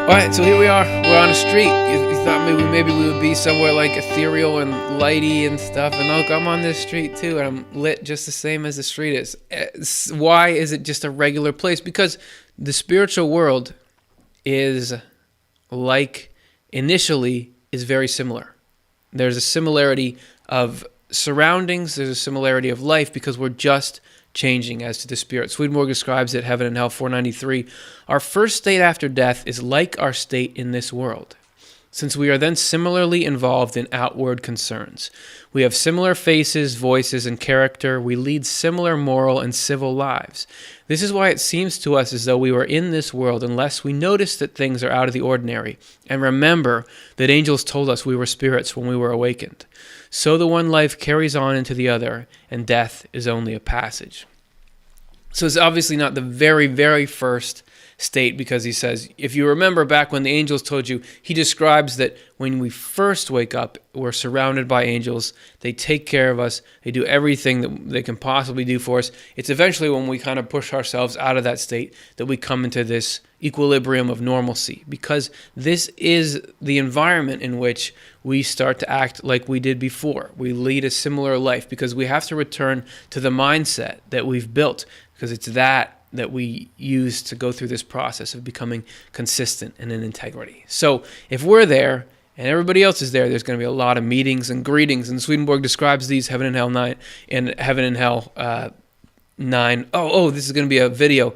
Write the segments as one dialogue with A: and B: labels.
A: All right, so here we are. We're on a street. You thought maybe we would be somewhere like ethereal and lighty and stuff. And look, I'm on this street too, and I'm lit just the same as the street is. Why is it just a regular place? Because the spiritual world is very similar. There's a similarity of surroundings. There's a similarity of life because we're just changing as to the spirit. Swedenborg describes it, Heaven and Hell 493. Our first state after death is like our state in this world, since we are then similarly involved in outward concerns. We have similar faces, voices, and character. We lead similar moral and civil lives. This is why it seems to us as though we were in this world unless we notice that things are out of the ordinary and remember that angels told us we were spirits when we were awakened. So the one life carries on into the other, and death is only a passage. So it's obviously not the very, very first state, because he says, if you remember back when the angels told you, he describes that when we first wake up, we're surrounded by angels. They take care of us. They do everything that they can possibly do for us. It's eventually when we kind of push ourselves out of that state that we come into this equilibrium of normalcy, because this is the environment in which we start to act like we did before. We lead a similar life because we have to return to the mindset that we've built, because it's that we use to go through this process of becoming consistent and in integrity. So if we're there and everybody else is there, there's going to be a lot of meetings and greetings. And Swedenborg describes these, Heaven and Hell 9 and Heaven and Hell 9. This is going to be a video.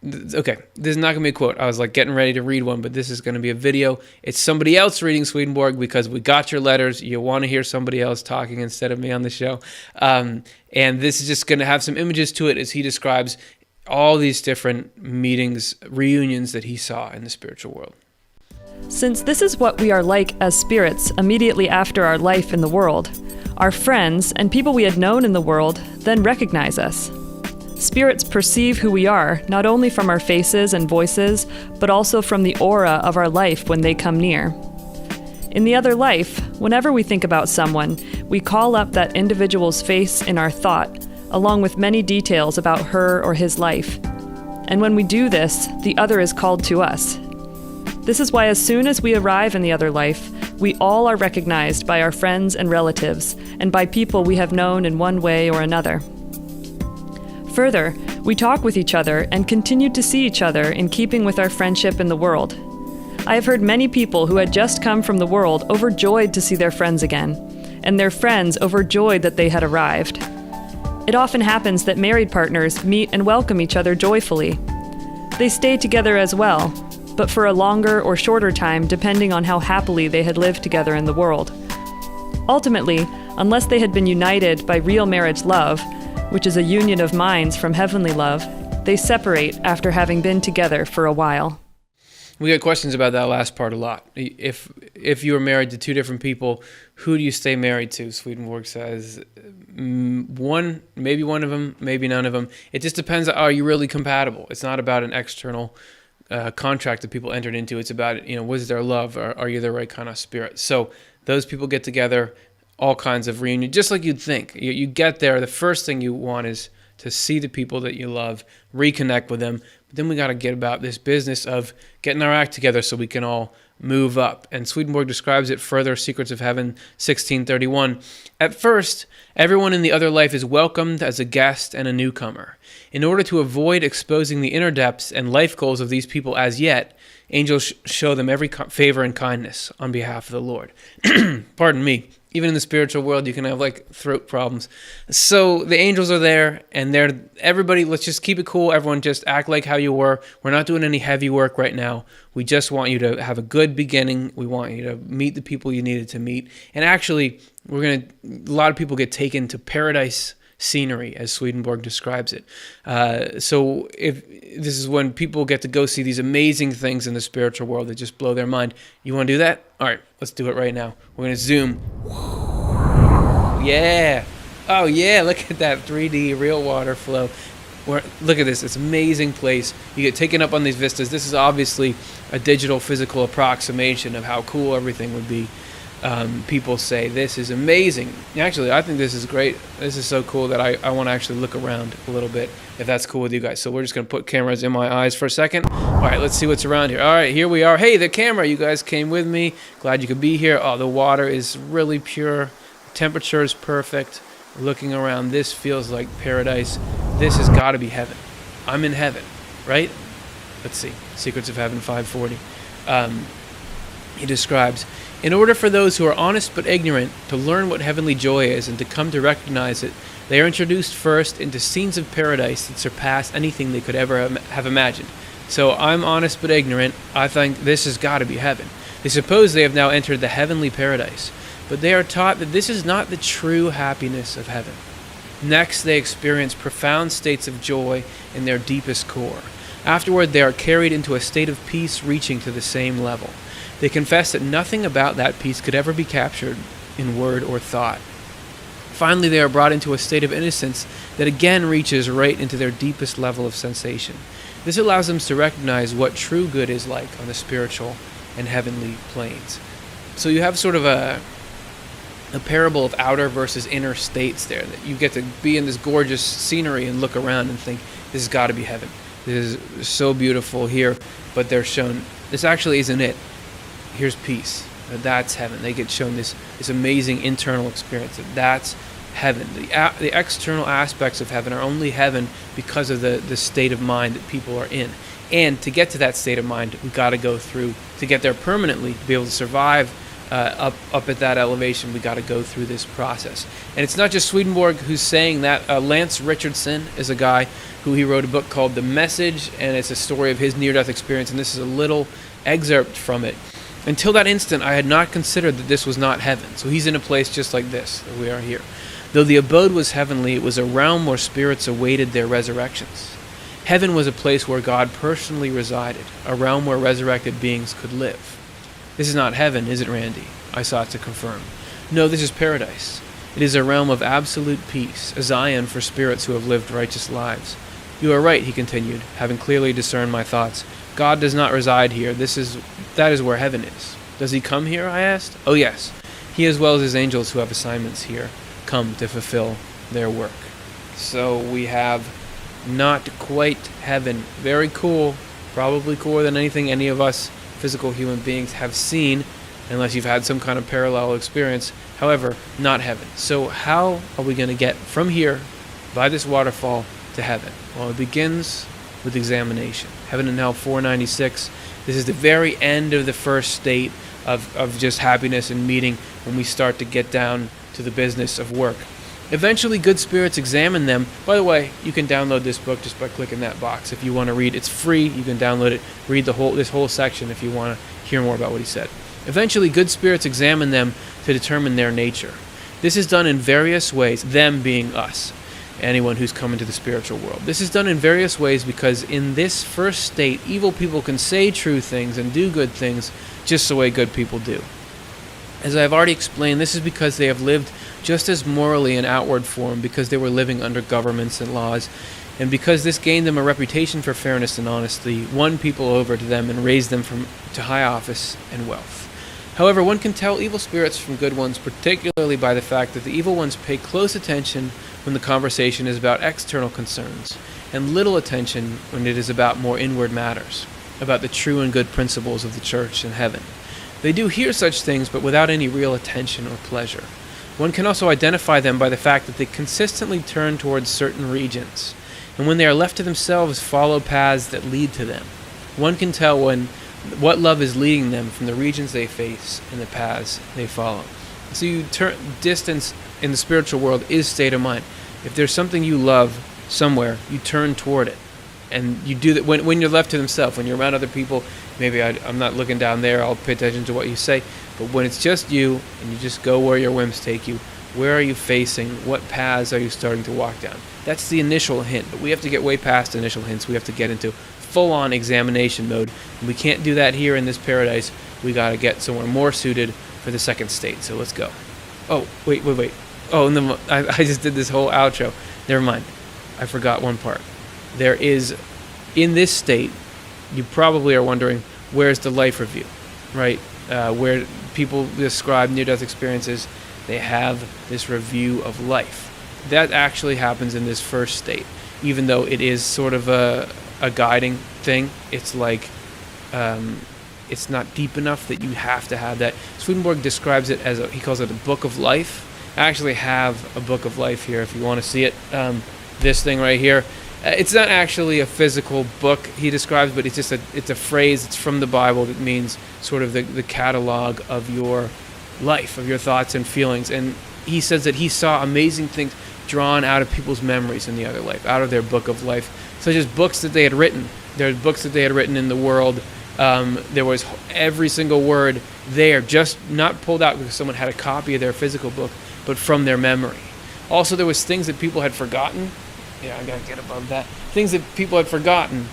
A: Okay, this is not going to be a quote. I was like getting ready to read one, but this is going to be a video. It's somebody else reading Swedenborg because we got your letters. You want to hear somebody else talking instead of me on the show. And this is just going to have some images to it as he describes all these different meetings, reunions that he saw in the spiritual world.
B: Since this is what we are like as spirits immediately after our life in the world, our friends and people we had known in the world then recognize us. Spirits perceive who we are, not only from our faces and voices, but also from the aura of our life when they come near. In the other life, whenever we think about someone, we call up that individual's face in our thought, along with many details about her or his life. And when we do this, the other is called to us. This is why as soon as we arrive in the other life, we all are recognized by our friends and relatives, and by people we have known in one way or another. Further, we talk with each other and continue to see each other in keeping with our friendship in the world. I have heard many people who had just come from the world overjoyed to see their friends again, and their friends overjoyed that they had arrived. It often happens that married partners meet and welcome each other joyfully. They stay together as well, but for a longer or shorter time depending on how happily they had lived together in the world. Ultimately, unless they had been united by real marriage love, which is a union of minds from heavenly love, they separate after having been together for a while.
A: We get questions about that last part a lot. If you were married to two different people, who do you stay married to? Swedenborg says maybe one of them, maybe none of them. It just depends. Are you really compatible? It's not about an external contract that people entered into. It's about, was there love? Or are you the right kind of spirit? So those people get together, all kinds of reunion, just like you'd think. You get there, the first thing you want is to see the people that you love, reconnect with them. But then we got to get about this business of getting our act together so we can all move up. And Swedenborg describes it further, Secrets of Heaven 1631. At first, everyone in the other life is welcomed as a guest and a newcomer. In order to avoid exposing the inner depths and life goals of these people as yet, angels show them every favor and kindness on behalf of the Lord. Pardon me. Even in the spiritual world, you can have throat problems. So the angels are there, and everybody, let's just keep it cool. Everyone just act like how you were. We're not doing any heavy work right now. We just want you to have a good beginning. We want you to meet the people you needed to meet. And actually, a lot of people get taken to paradise scenery, as Swedenborg describes it. So if this is when people get to go see these amazing things in the spiritual world that just blow their mind. You want to do that? All right, let's do it right now. We're going to zoom. Yeah. Oh, yeah, look at that 3D real water flow. Look at this amazing place. You get taken up on these vistas. This is obviously a digital physical approximation of how cool everything would be. people say, this is amazing. Actually, I think this is great. This is so cool that I want to actually look around a little bit, if that's cool with you guys. So we're just going to put cameras in my eyes for a second. All right, let's see what's around here. All right, here we are. Hey, the camera. You guys came with me. Glad you could be here. Oh, the water is really pure. The temperature is perfect. Looking around, this feels like paradise. This has got to be heaven. I'm in heaven, right? Let's see. Secrets of Heaven 540. He describes, in order for those who are honest but ignorant to learn what heavenly joy is and to come to recognize it, they are introduced first into scenes of paradise that surpass anything they could ever have imagined. So I'm honest but ignorant. I think this has got to be heaven. They suppose they have now entered the heavenly paradise, but they are taught that this is not the true happiness of heaven. Next, they experience profound states of joy in their deepest core. Afterward, they are carried into a state of peace reaching to the same level. They confess that nothing about that peace could ever be captured in word or thought. Finally, they are brought into a state of innocence that again reaches right into their deepest level of sensation. This allows them to recognize what true good is like on the spiritual and heavenly planes. So you have sort of a parable of outer versus inner states there, that you get to be in this gorgeous scenery and look around and think, this has got to be heaven. This is so beautiful here, but they're shown, this actually isn't it. Here's peace. That's heaven. They get shown this amazing internal experience. That's heaven. The external aspects of heaven are only heaven because of the state of mind that people are in. And to get to that state of mind, we've got to go through, to get there permanently, to be able to survive up at that elevation, we got to go through this process. And it's not just Swedenborg who's saying that. Lance Richardson is a guy who he wrote a book called The Message, and it's a story of his near-death experience, and this is a little excerpt from it. Until that instant, I had not considered that this was not heaven. So he's in a place just like this, that we are here. Though the abode was heavenly, it was a realm where spirits awaited their resurrections. Heaven was a place where God personally resided, a realm where resurrected beings could live. This is not heaven, is it, Randy? I sought to confirm. No, this is paradise. It is a realm of absolute peace, a Zion for spirits who have lived righteous lives. You are right, he continued, having clearly discerned my thoughts. God does not reside here. That is where heaven is. Does he come here, I asked? Oh, yes. He, as well as his angels who have assignments here, come to fulfill their work. So we have not quite heaven. Very cool. Probably cooler than anything any of us physical human beings have seen, unless you've had some kind of parallel experience. However, not heaven. So how are we going to get from here, by this waterfall, to heaven? Well, it begins with examination. Heaven and Hell 496. This is the very end of the first state of just happiness and meeting, when we start to get down to the business of work. Eventually, good spirits examine them. By the way, you can download this book just by clicking that box if you want to read. It's free. You can download it, read this whole section if you want to hear more about what he said. Eventually, good spirits examine them to determine their nature. This is done in various ways, them being us, anyone who's come into the spiritual world. This is done in various ways because in this first state, evil people can say true things and do good things just the way good people do. As I have already explained, this is because they have lived just as morally in outward form, because they were living under governments and laws, and because this gained them a reputation for fairness and honesty, won people over to them and raised them to high office and wealth. However, one can tell evil spirits from good ones, particularly by the fact that the evil ones pay close attention when the conversation is about external concerns, and little attention when it is about more inward matters, about the true and good principles of the church and heaven. They do hear such things, but without any real attention or pleasure. One can also identify them by the fact that they consistently turn towards certain regions, and when they are left to themselves, follow paths that lead to them. One can tell what love is leading them from the regions they face and the paths they follow. So distance in the spiritual world is state of mind. If there's something you love somewhere, you turn toward it. And you do that when you're left to themselves. When you're around other people, maybe I'm not looking down there, I'll pay attention to what you say. But when it's just you, and you just go where your whims take you, where are you facing? What paths are you starting to walk down? That's the initial hint. But we have to get way past initial hints. We have to get into full-on examination mode. And we can't do that here in this paradise. We got to get somewhere more suited for the second state. So let's go. Oh, wait. Oh, and I just did this whole outro. Never mind. I forgot one part. There is, in this state, you probably are wondering, where's the life review? right? Where people describe near-death experiences, they have this review of life. That actually happens in this first state, even though it is sort of a guiding thing. It's like it's not deep enough that you have to have that. Swedenborg describes it as he calls it a book of life. I actually have a book of life here if you want to see it. This thing right here. It's not actually a physical book he describes, but it's a phrase. It's from the Bible that means sort of the catalog of your life, of your thoughts and feelings. And he says that he saw amazing things drawn out of people's memories in the other life, out of their book of life, such as books that they had written. There are books that they had written in the world. There was every single word there, just not pulled out because someone had a copy of their physical book, but from their memory. Also, there was things that people had forgotten. Yeah, I gotta get above that. Things that people had forgotten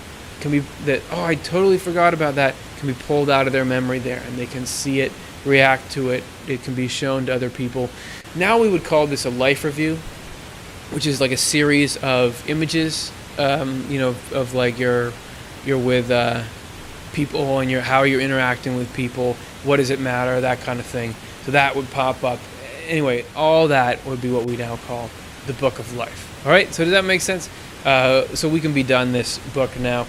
A: I totally forgot about that, can be pulled out of their memory there, and they can see it, react to it. It can be shown to other people. Now we would call this a life review, which is like a series of images, of like you're with people and how you're interacting with people. What does it matter? That kind of thing. So that would pop up. Anyway, all that would be what we now call the book of life. All right, so does that make sense? So we can be done this book now.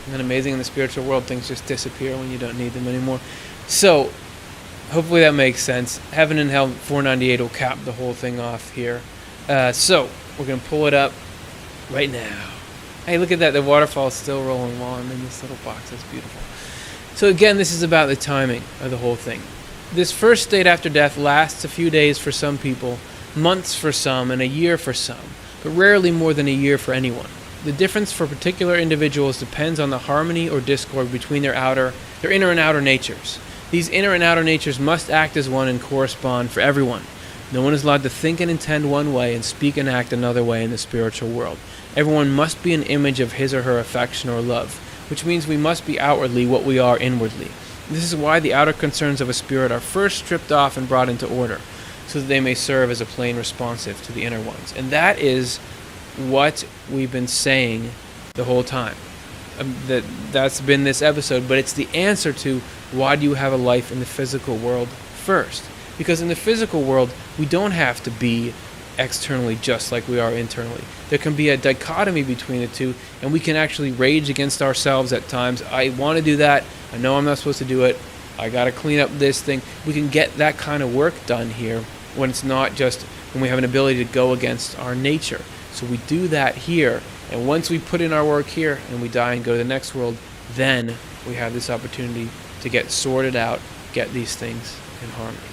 A: Isn't it amazing in the spiritual world, things just disappear when you don't need them anymore? So hopefully that makes sense. Heaven and Hell 498 will cap the whole thing off here. So we're going to pull it up right now. Hey, look at that. The waterfall is still rolling while I'm in this little box. That's beautiful. So again, this is about the timing of the whole thing. This first state after death lasts a few days for some people, months for some, and a year for some, but rarely more than a year for anyone. The difference for particular individuals depends on the harmony or discord between their inner and outer natures. These inner and outer natures must act as one and correspond for everyone. No one is allowed to think and intend one way and speak and act another way in the spiritual world. Everyone must be an image of his or her affection or love, which means we must be outwardly what we are inwardly. This is why the outer concerns of a spirit are first stripped off and brought into order, so that they may serve as a plane responsive to the inner ones. And that is what we've been saying the whole time. That's been this episode, but it's the answer to why do you have a life in the physical world first? Because in the physical world, we don't have to be externally just like we are internally. There can be a dichotomy between the two, and we can actually rage against ourselves at times. I want to do that. I know I'm not supposed to do it. I got to clean up this thing. We can get that kind of work done here when it's not just when we have an ability to go against our nature. So we do that here, and once we put in our work here and we die and go to the next world, then we have this opportunity to get sorted out, get these things in harmony.